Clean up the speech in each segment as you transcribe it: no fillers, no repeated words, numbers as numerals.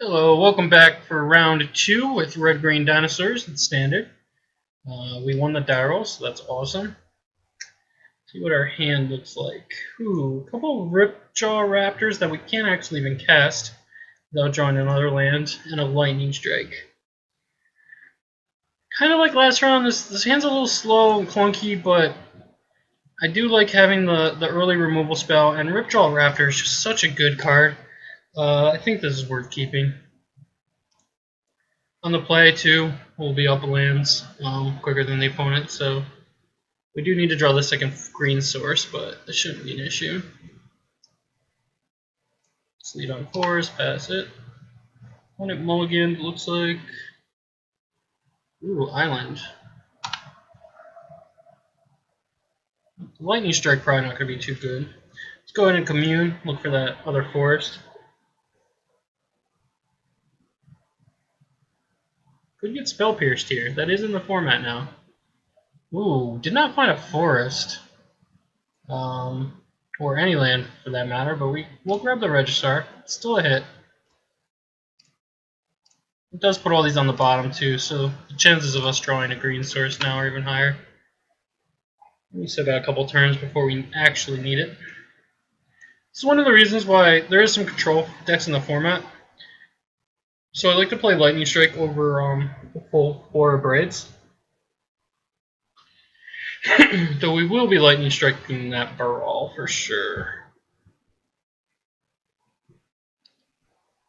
Hello, welcome back for round 2 with Red Green Dinosaurs. It's standard. We won the Darrow, so that's awesome. See what our hand looks like. Ooh, a couple of Ripjaw Raptors that we can't actually even cast without drawing another land, and a Lightning Strike. Kind of like last round, this hand's a little slow and clunky, but I do like having the early removal spell, and Ripjaw Raptor is just such a good card. I think this is worth keeping. On the play, too, we'll be up lands quicker than the opponent, so we do need to draw the second green source, but this shouldn't be an issue. Let's lead on forest, pass it. Opponent mulligan, looks like. Ooh, island. Lightning Strike probably not going to be too good. Let's go ahead and commune, look for that other forest. Could get Spell Pierced here. That is in the format now. Ooh, did not find a forest. Or any land for that matter, but we'll grab the Registrar. It's still a hit. It does put all these on the bottom too, so the chances of us drawing a green source now are even higher. We still got a couple turns before we actually need it. This is one of the reasons why there is some control decks in the format. So I like to play Lightning Strike over the full 4 Braids. Though we will be Lightning Striking that Baral for sure.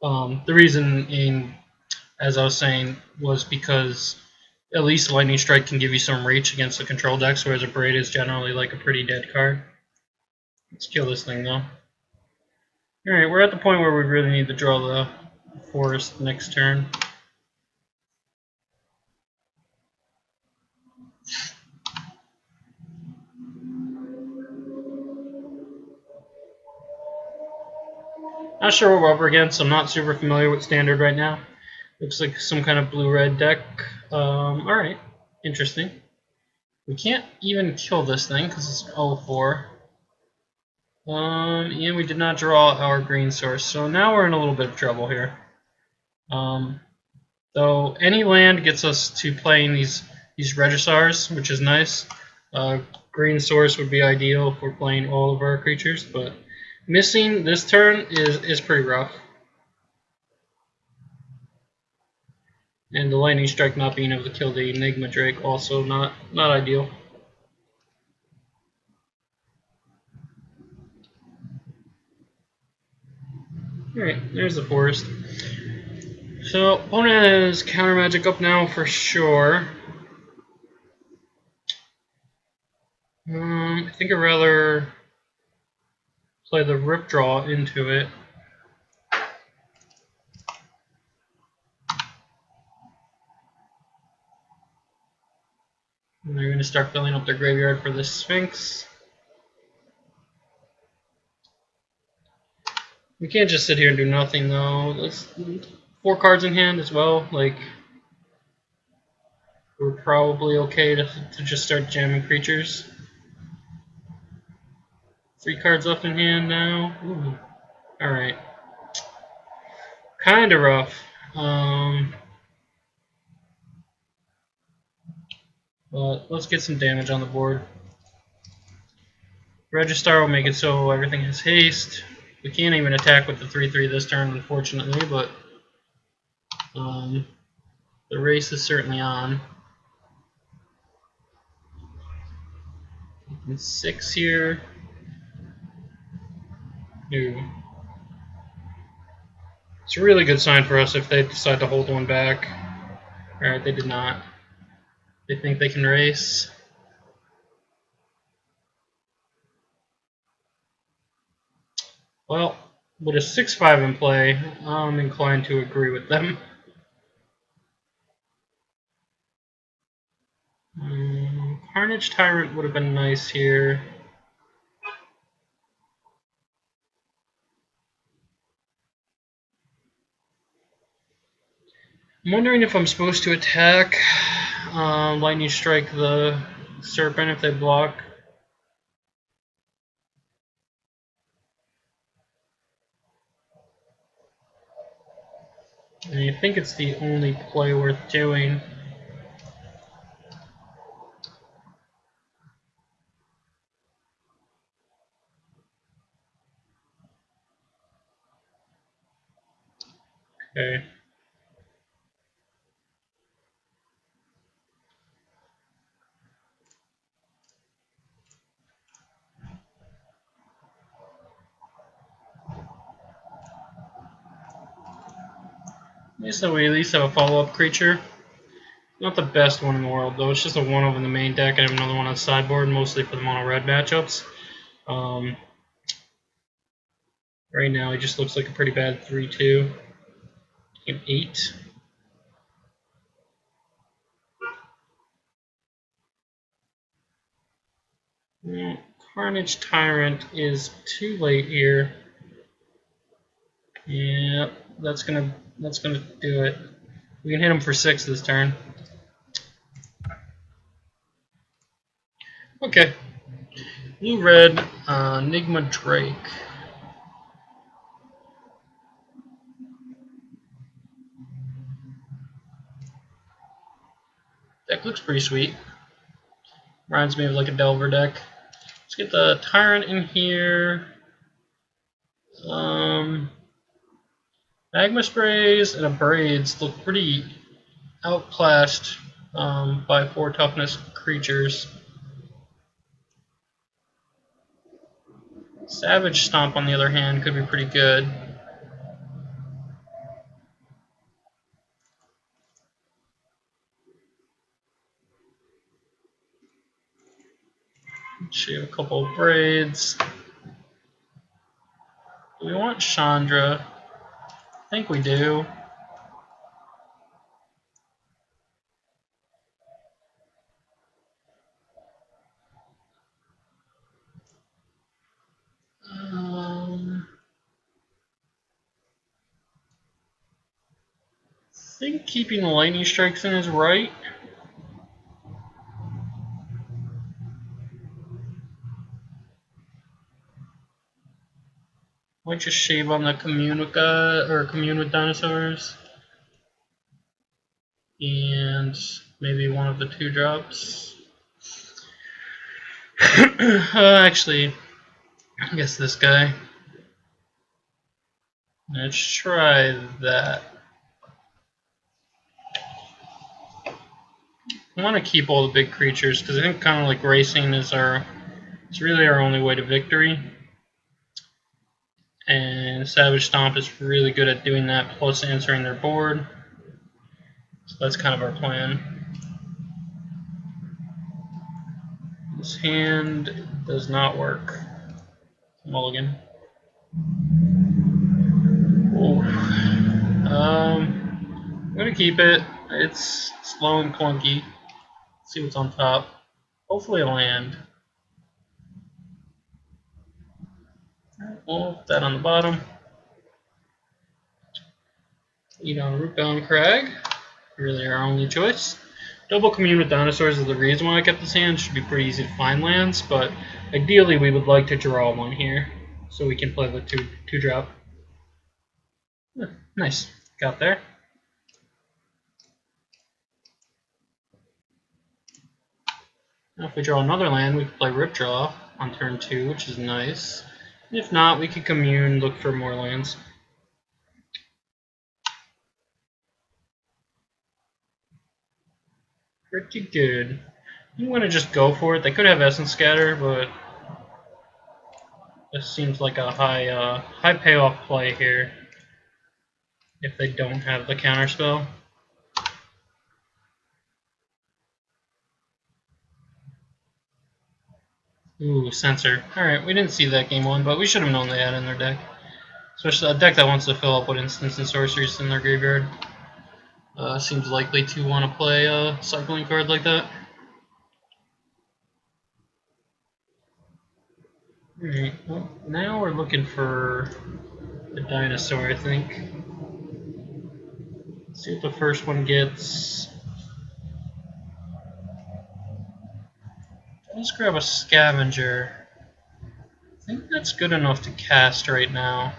The reason, as I was saying, was because at least Lightning Strike can give you some reach against the control decks, whereas a Braid is generally like a pretty dead card. Let's kill this thing though. Alright, we're at the point where we really need to draw the forest next turn. Not sure what we're up against. I'm not super familiar with Standard right now. Looks like some kind of blue-red deck. Alright, interesting. We can't even kill this thing because it's 0-4. And we did not draw our green source, so now we're in a little bit of trouble here. Though any land gets us to playing these Registars, which is nice. Green source would be ideal if we're playing all of our creatures, but missing this turn is pretty rough. And the Lightning Strike not being able to kill the Enigma Drake also not ideal. Alright, there's the forest. So opponent has counter magic up now for sure. I think I'd rather play the Rip Draw into it. And they're going to start filling up their graveyard for the Sphinx. We can't just sit here and do nothing though. Let's 4 cards in hand as well. Like, we're probably okay to just start jamming creatures. 3 cards left in hand now. Alright. Kinda rough. But let's get some damage on the board. Registrar will make it so everything has haste. We can't even attack with the 3/3 this turn, unfortunately, but the race is certainly on. 6 here. Ooh. It's a really good sign for us if they decide to hold one back. Alright, they did not. They think they can race. Well, with a 6/5 in play, I'm inclined to agree with them. Carnage Tyrant would have been nice here. I'm wondering if I'm supposed to attack Lightning Strike the Serpent if they block. And I think it's the only play worth doing. Okay. So we at least have a follow-up creature. Not the best one in the world, though. It's just a 1-of in the main deck. I have another one on the sideboard, mostly for the mono-red matchups. Right now, he just looks like a pretty bad 3-2. 8. Carnage Tyrant is too late here. Yeah, that's gonna do it. We can hit him for 6 this turn. Okay. Blue red Enigma Drake. Deck looks pretty sweet. Reminds me of like a Delver deck. Let's get the Tyrant in here. Magma Sprays and Abrades look pretty outclassed by 4 toughness creatures. Savage Stomp, on the other hand, could be pretty good. Shoot a couple of Braids. Do we want Chandra? I think we do. I think keeping the lightning strikes in is right. Might just shave on the Communica or Commune with Dinosaurs. And maybe one of the 2 drops. Actually, I guess this guy. Let's try that. I want to keep all the big creatures because I think kind of like racing is it's really our only way to victory. And Savage Stomp is really good at doing that, plus answering their board. So that's kind of our plan. This hand does not work. Mulligan. Oh. I'm gonna keep it. It's slow and clunky. Let's see what's on top. Hopefully a land. We'll put that on the bottom. Eat on Rootbound Crag. Really our only choice. Double Commune with Dinosaurs is the reason why I kept this hand. It should be pretty easy to find lands, but ideally we would like to draw one here so we can play the 2-drop. Nice. Got there. Now if we draw another land, we can play Rip Draw on turn 2, which is nice. If not, we could Commune, look for more lands. Pretty good. I'm going to just go for it. They could have Essence Scatter, but this seems like a high payoff play here if they don't have the counterspell. Ooh, Censor. Alright, we didn't see that game 1, but we should have known they had in their deck. Especially a deck that wants to fill up with instants and sorceries in their graveyard. Seems likely to want to play a cycling card like that. Alright, well, now we're looking for the Dinosaur, I think. Let's see what the first one gets. Let's grab a Scavenger. I think that's good enough to cast right now.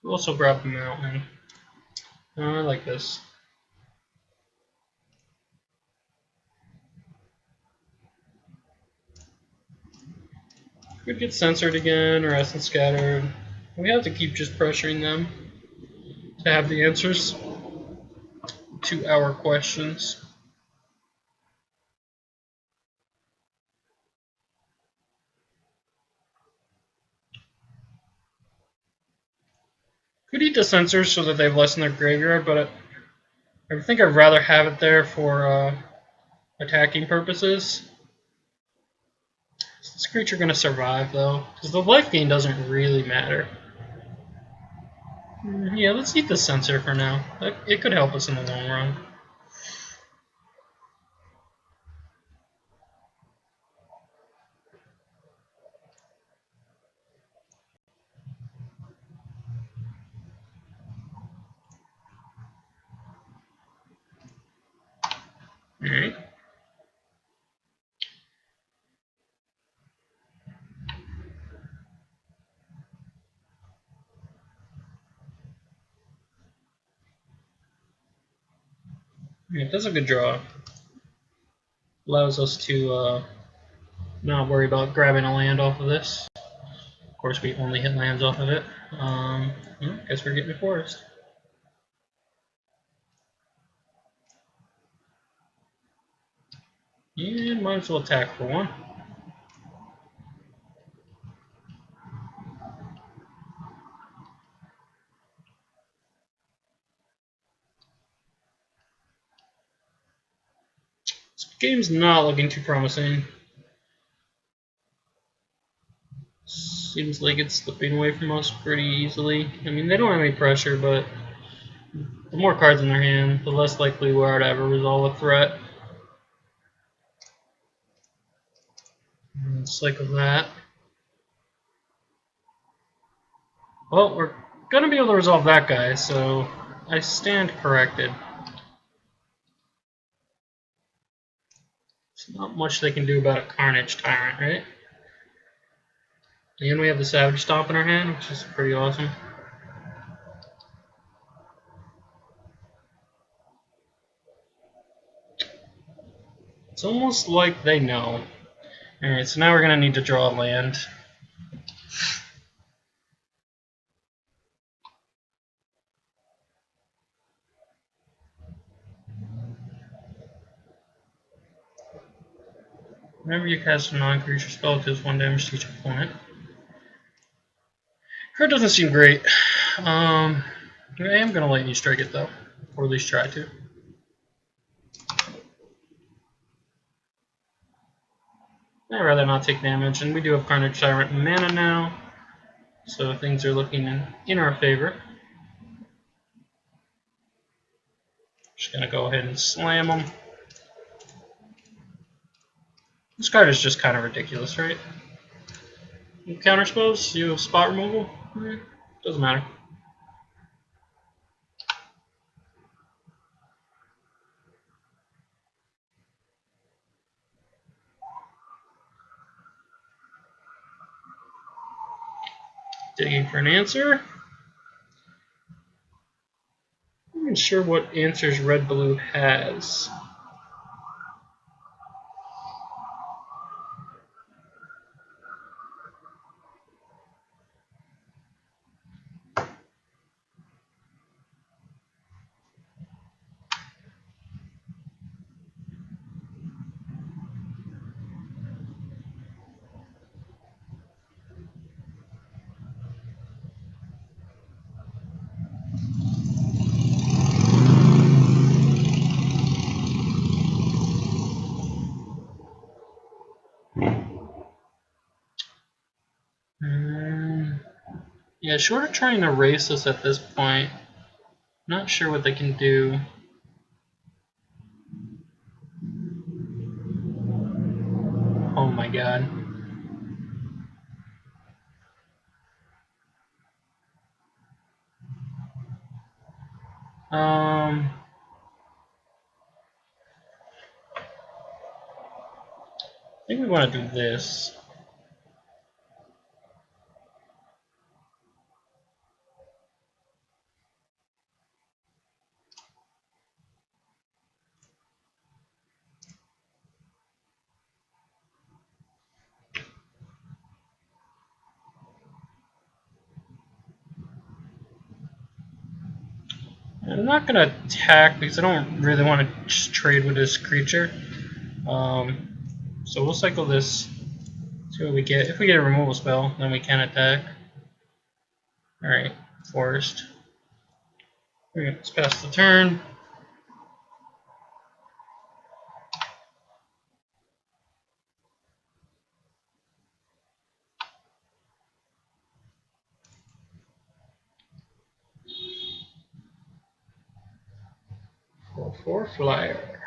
We'll also grab the mountain. I like this. Could get censored again or essence scattered. We have to keep just pressuring them to have the answers to our questions. Could eat the sensors so that they've less in their graveyard, but I think I'd rather have it there for attacking purposes. Is this creature going to survive, though? Because the life gain doesn't really matter. Yeah, let's eat the sensor for now. It could help us in the long run. Alright. Yeah, that's a good draw. Allows us to not worry about grabbing a land off of this. Of course, we only hit lands off of it. Guess we're getting a forest. And might as well attack for one. This game's not looking too promising. Seems like it's slipping away from us pretty easily. I mean, they don't have any pressure, but the more cards in their hand, the less likely we are to ever resolve a threat. It's like that. Well, we're gonna be able to resolve that guy, so I stand corrected. There's not much they can do about a Carnage Tyrant, right? And we have the Savage Stomp in our hand, which is pretty awesome. It's almost like they know. Alright, so now we're going to need to draw a land. Whenever you cast a non-creature spell, it deals 1 damage to each opponent. Card doesn't seem great. I am going to lightning strike it though, or at least try to. I'd rather not take damage, and we do have Carnage Tyrant mana now, so things are looking in our favor. Just going to go ahead and slam them. This card is just kind of ridiculous, right? You counter spells, you have spot removal, doesn't matter. Digging for an answer. I'm not even sure what answers Red Blue has. Yeah, short of trying to race us at this point, not sure what they can do. Oh my god. I think we want to do this. I'm not going to attack because I don't really want to just trade with this creature. So we'll cycle this, see what we get. If we get a removal spell, then we can attack. Alright, forest. Let's pass the turn. For flyer.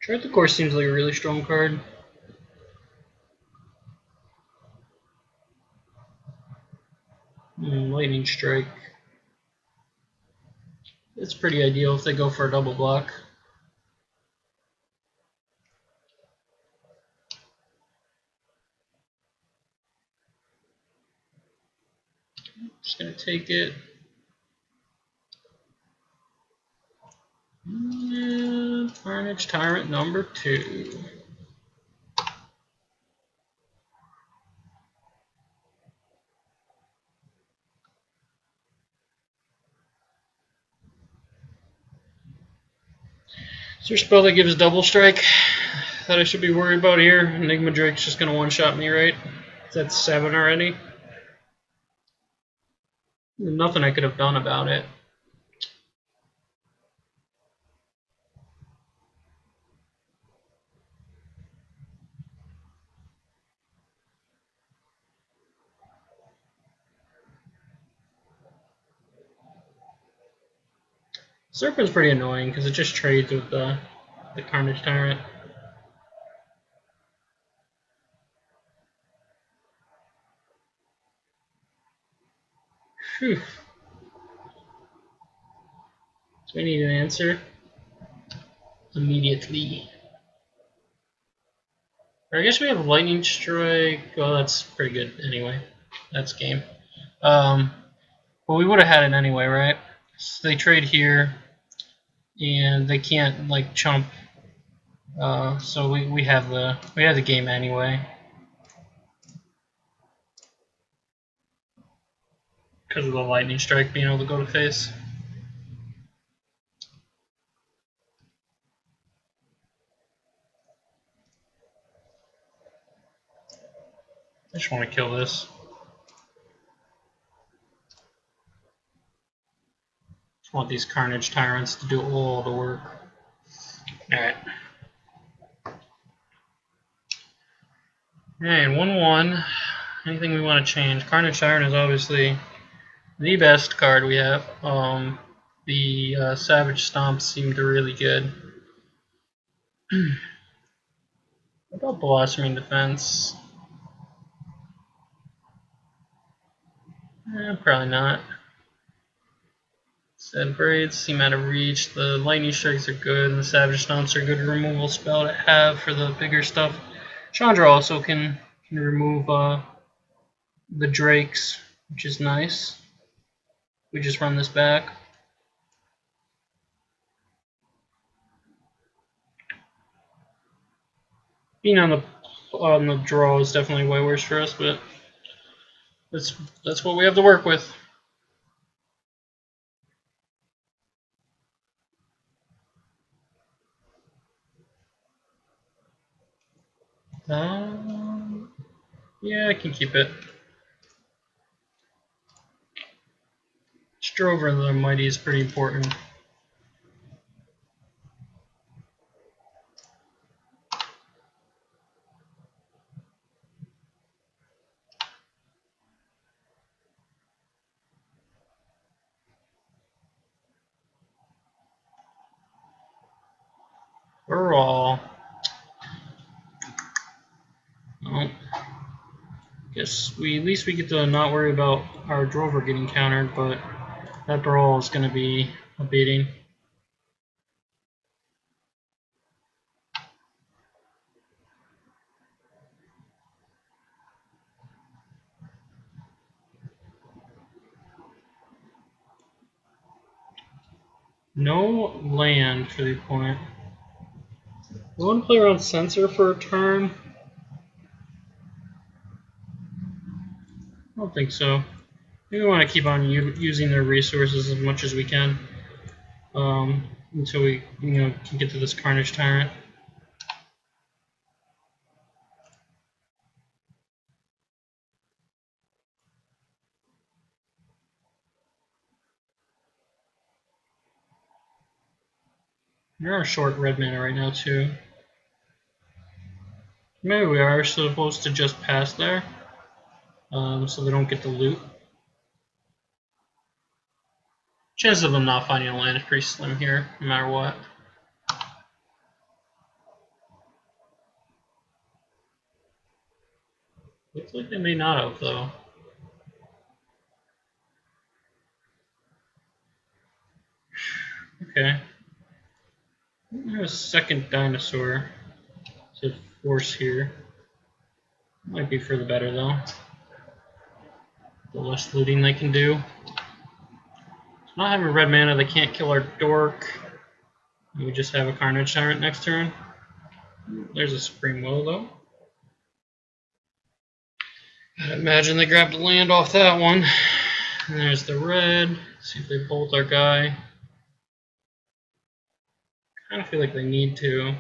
Chart the Course seems like a really strong card. Lightning Strike. It's pretty ideal if they go for a double block. Just gonna take it. And Carnage Tyrant number 2. Is there a spell that gives double strike that I should be worried about here? Enigma Drake's just gonna one-shot me, right? That's 7 already. There's nothing I could have done about it. Serpent's pretty annoying because it just trades with the Carnage Tyrant. Phew. So we need an answer immediately. Or I guess we have Lightning Strike. Well, that's pretty good anyway. That's game. Well, we would have had it anyway, right? So they trade here, and they can't like chump. So we have the game anyway. Because of the Lightning Strike being able to go to face. I just want to kill this. Just want these Carnage Tyrants to do all the work. Alright. Alright, 1-1. Anything we want to change? Carnage Tyrant is obviously the best card we have. The Savage Stomps seemed really good. What about Blossoming Defense? Probably not. Said Braids seem out of reach. The Lightning Strikes are good, and the Savage Stomps are a good removal spell to have for the bigger stuff. Chandra also can remove the Drakes, which is nice. We just run this back. Being on the draw is definitely way worse for us, but that's what we have to work with. Yeah, I can keep it. Strover the Mighty is pretty important. Overall, well, guess at least we get to not worry about our Drover getting countered, but that brawl is going to be a beating. No land for the opponent. I want to play around Sensor for a turn. I don't think so. Maybe we want to keep on using their resources as much as we can until we, can get to this Carnage Tyrant. We are short red mana right now too. Maybe we are supposed to just pass there, so they don't get the loot. Chances of them not finding a land is pretty slim here, no matter what. Looks like they may not have, though. Okay. I have a second dinosaur to force here. Might be for the better, though. The less looting they can do. Not having red mana, they can't kill our dork. We just have a Carnage Tyrant next turn. There's a Supreme Will, though. I imagine they grabbed the land off that one. And there's the red. See if they bolt our guy. Kind of feel like they need to.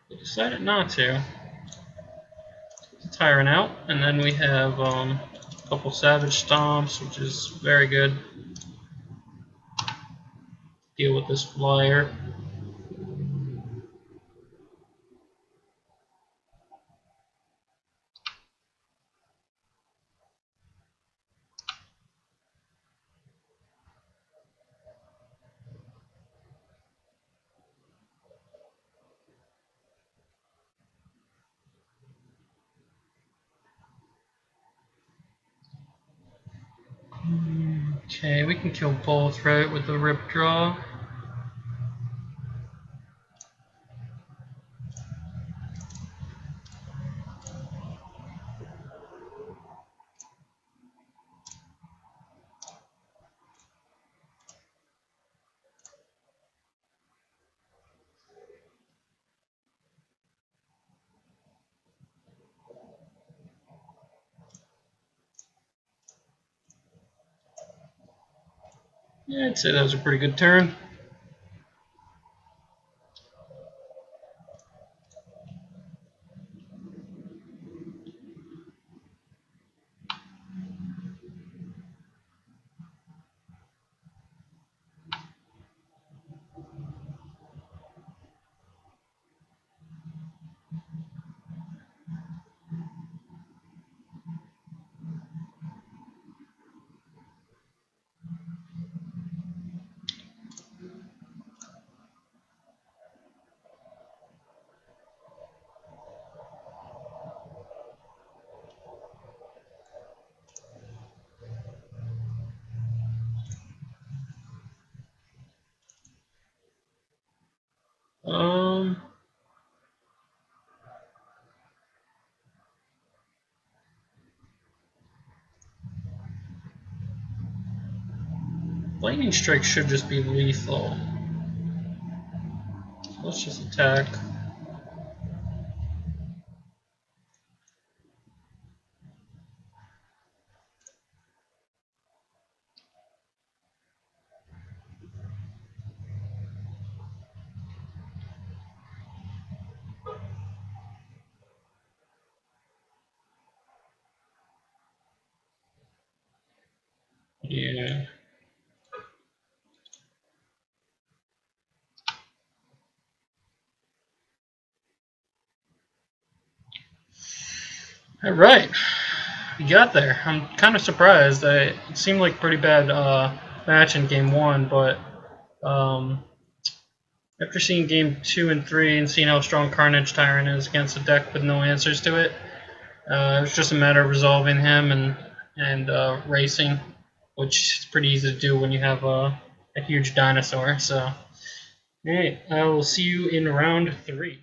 They decided not to. Tyrant out, and then we have a couple Savage Stomps, which is very good. Deal with this flyer. Okay, we can kill both, right, with the Rip Draw. Yeah, I'd say that was a pretty good turn. Lightning Strike should just be lethal. Let's just attack. Yeah. All right, we got there. I'm kind of surprised. It seemed like a pretty bad match in game one, but after seeing game 2 and 3 and seeing how strong Carnage Tyrant is against a deck with no answers to it, it was just a matter of resolving him and racing, which is pretty easy to do when you have a huge dinosaur. So, all right, I will see you in round 3.